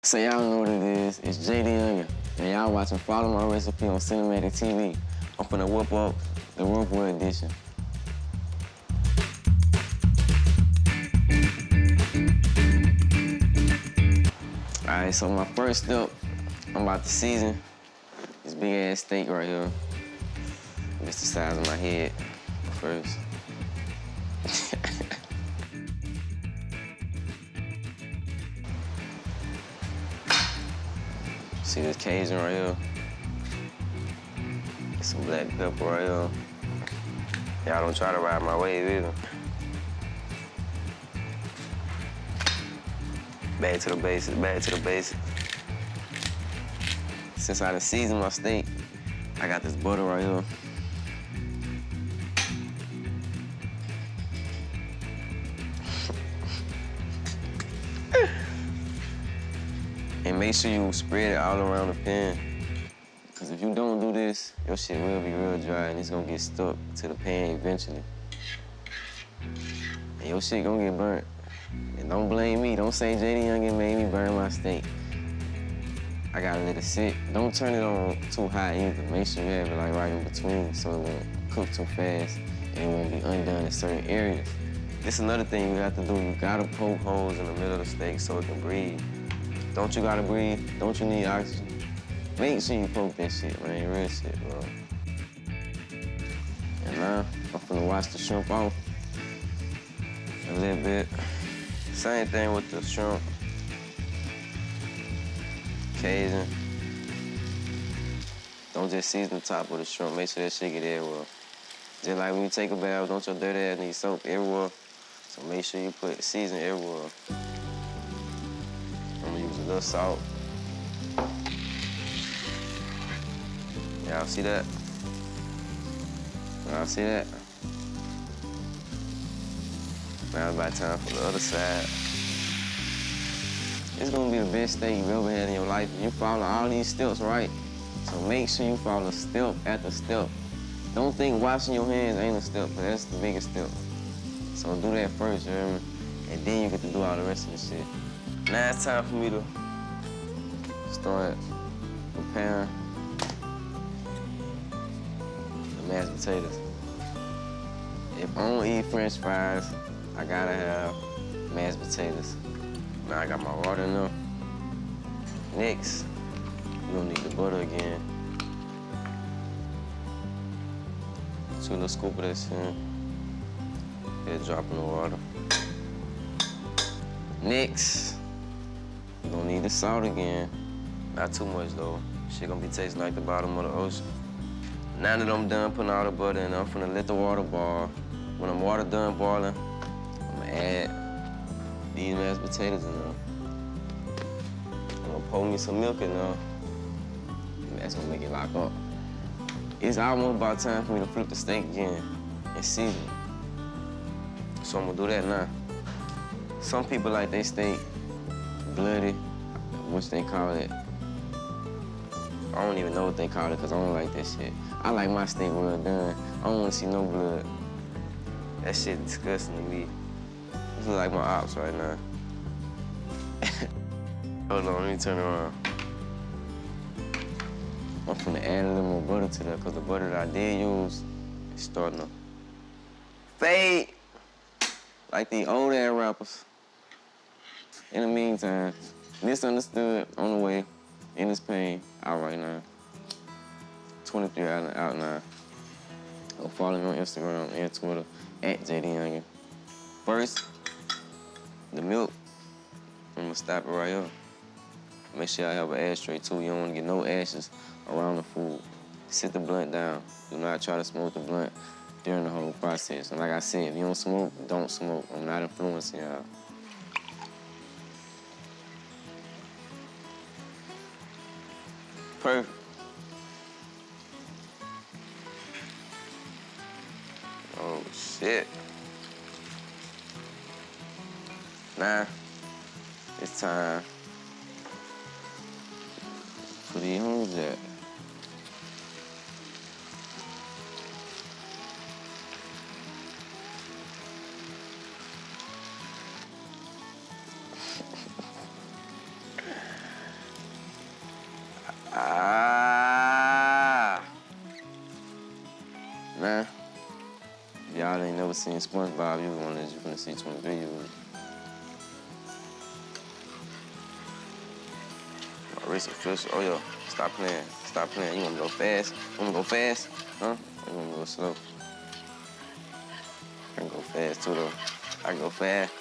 So y'all know what it is. It's Jaydayougsan, and y'all watching Follow My Recipe on Cinematic TV. I'm finna whip up the Rookwood edition. All right, so my first step, I'm about to season this big ass steak right here. It's the size of my head first. See this Cajun right here? Get some black pepper right here. Y'all don't try to ride my wave either. Back to the basics, back to the basics. Since I done seasoned my steak, I got this butter right here. And make sure you spread it all around the pan. Because if you don't do this, your shit will be real dry and it's gonna get stuck to the pan eventually. And your shit gonna get burnt. And don't blame me. Don't say Jaydayougsan made me burn my steak. I gotta let it sit. Don't turn it on too high either. Make sure you have it like right in between so it won't cook too fast and it won't be undone in certain areas. This is another thing you have to do. You gotta poke holes in the middle of the steak so it can breathe. Don't you gotta breathe? Don't you need oxygen? Make sure you poke that shit, man. Real shit, bro. And now, I'm finna wash the shrimp off a little bit. Same thing with the shrimp. Cajun. Don't just season the top of the shrimp. Make sure that shit get everywhere. Just like when you take a bath, don't your dirty ass need soap everywhere. So make sure you put season everywhere. I'm gonna use a little salt. Y'all see that? Y'all see that? Now it's about time for the other side. It's gonna be the best steak you've ever had in your life. You follow all these steps, right? So make sure you follow step after step. Don't think washing your hands ain't a step, but that's the biggest step. So do that first, you hear me? And then you get to do all the rest of the shit. Now it's time for me to start preparing the mashed potatoes. If I don't eat French fries, I gotta have mashed potatoes. Now I got my water in there. Next, you don't need the butter again. 2 little scoop of that shit. Get a drop in the water. Next, you don't need the salt again. Not too much though. Shit gonna be tasting like the bottom of the ocean. Now that I'm done putting all the butter in, I'm finna let the water boil. When the water done boiling, I'm gonna add these mashed potatoes in there. I'm gonna pour me some milk in there. And that's gonna make it lock up. It's almost about time for me to flip the steak again and season it. So I'm gonna do that now. Some people like their steak bloody, which they call it. I don't even know what they call it because I don't like that shit. I like my steak well done. I don't want to see no blood. That shit disgusting to me. This look like my ops right now. Hold on, let me turn around. I'm finna add a little more butter to that because the butter that I did use is starting to fade like the old ass rappers. In the meantime, Misunderstood on the way, in his pain, out right now. 23 out now. Go follow me on Instagram and Twitter at jaydayougsan. First, the milk, I'm gonna stop it right here. Make sure I have an ashtray too. You don't wanna get no ashes around the food. Sit the blunt down. Do not try to smoke the blunt during the whole process. And like I said, if you don't smoke, don't smoke. I'm not influencing y'all. Perfect. Oh, shit. Now, it's time for the home jack. Ah! Nah. If y'all ain't never seen SpongeBob, you gonna see 23 you. My wrist official. Oh, yo, stop playing. Stop playing. You wanna go fast? You wanna go fast? Huh? Or you wanna go slow? I can go fast, too, though. I can go fast.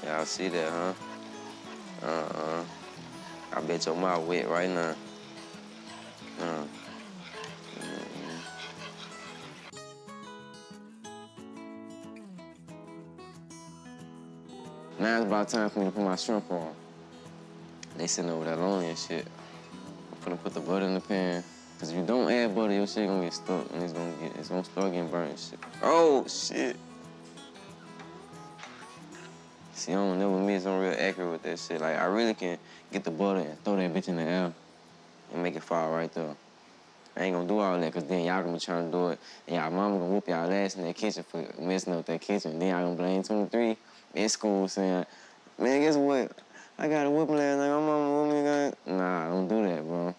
Y'all see that, huh? I bet your mouth wet right now. Now it's about time for me to put my shrimp on. They sitting over there lonely and shit. I'm finna put the butter in the pan. Cause if you don't add butter, your shit gonna get stuck and it's gonna start getting burnt and shit. Oh, shit. See, I don't never miss. I'm real accurate with that shit. Like, I really can get the butter and throw that bitch in the air and make it fall right there. I ain't gonna do all that, cause then y'all gonna be trying to do it, and y'all mama gonna whoop y'all ass in that kitchen for messing up that kitchen. Then y'all gonna blame 23 in school saying, man, guess what? I got a whooping last night. My mama whooped me again. Nah, don't do that, bro.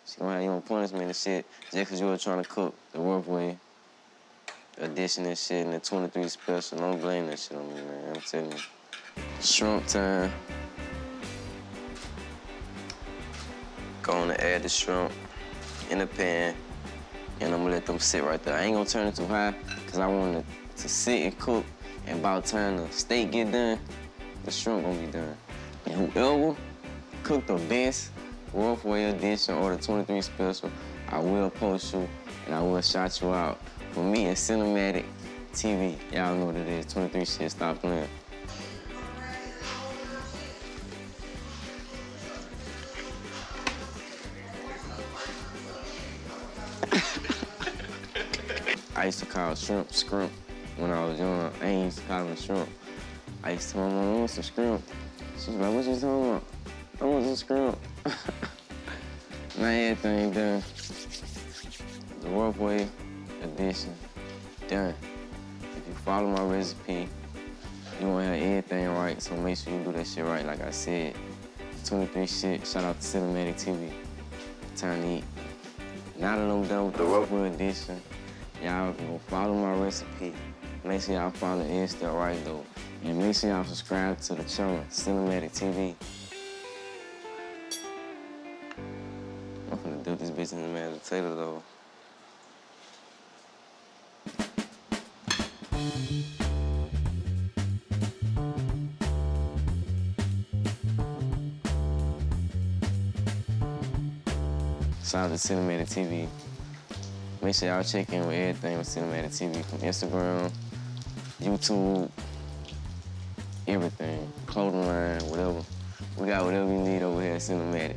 She gonna have you on punishment and shit just cause you were trying to cook the rough way, addition and shit, and the 23 special. Don't blame that shit on me, man. I'm telling you. Shrimp time. Going to add the shrimp in the pan, and I'm gonna let them sit right there. I ain't gonna turn it too high, cause I want it to sit and cook, and by the time the steak get done, the shrimp gonna be done. And whoever cook the best rough way edition or the 23 special, I will post you, and I will shout you out. For me, it's Cinematic TV. Y'all know what it is, 23 shit, stop playing. I used to call shrimp scrimp when I was young. I ain't used to call them shrimp. I used to tell my mom, I want some scrimp. She was like, what you talking about? I want some scrimp. Now everything done. The rough way edition, done. If you follow my recipe, you won't have everything right, so make sure you do that shit right, like I said. 23 shit, shout out to Cinematic TV. Time to eat. Now that I'm done with the rough way edition, y'all go follow my recipe. Make sure y'all follow Insta right though. And make sure y'all subscribe to the channel, Cinematic TV. I'm finna dip this bitch in the mashed potato though. Shout out to Cinematic TV. Make sure y'all check in with everything with Cinematic TV from Instagram, YouTube, everything, clothing line, whatever. We got whatever you need over here at Cinematic.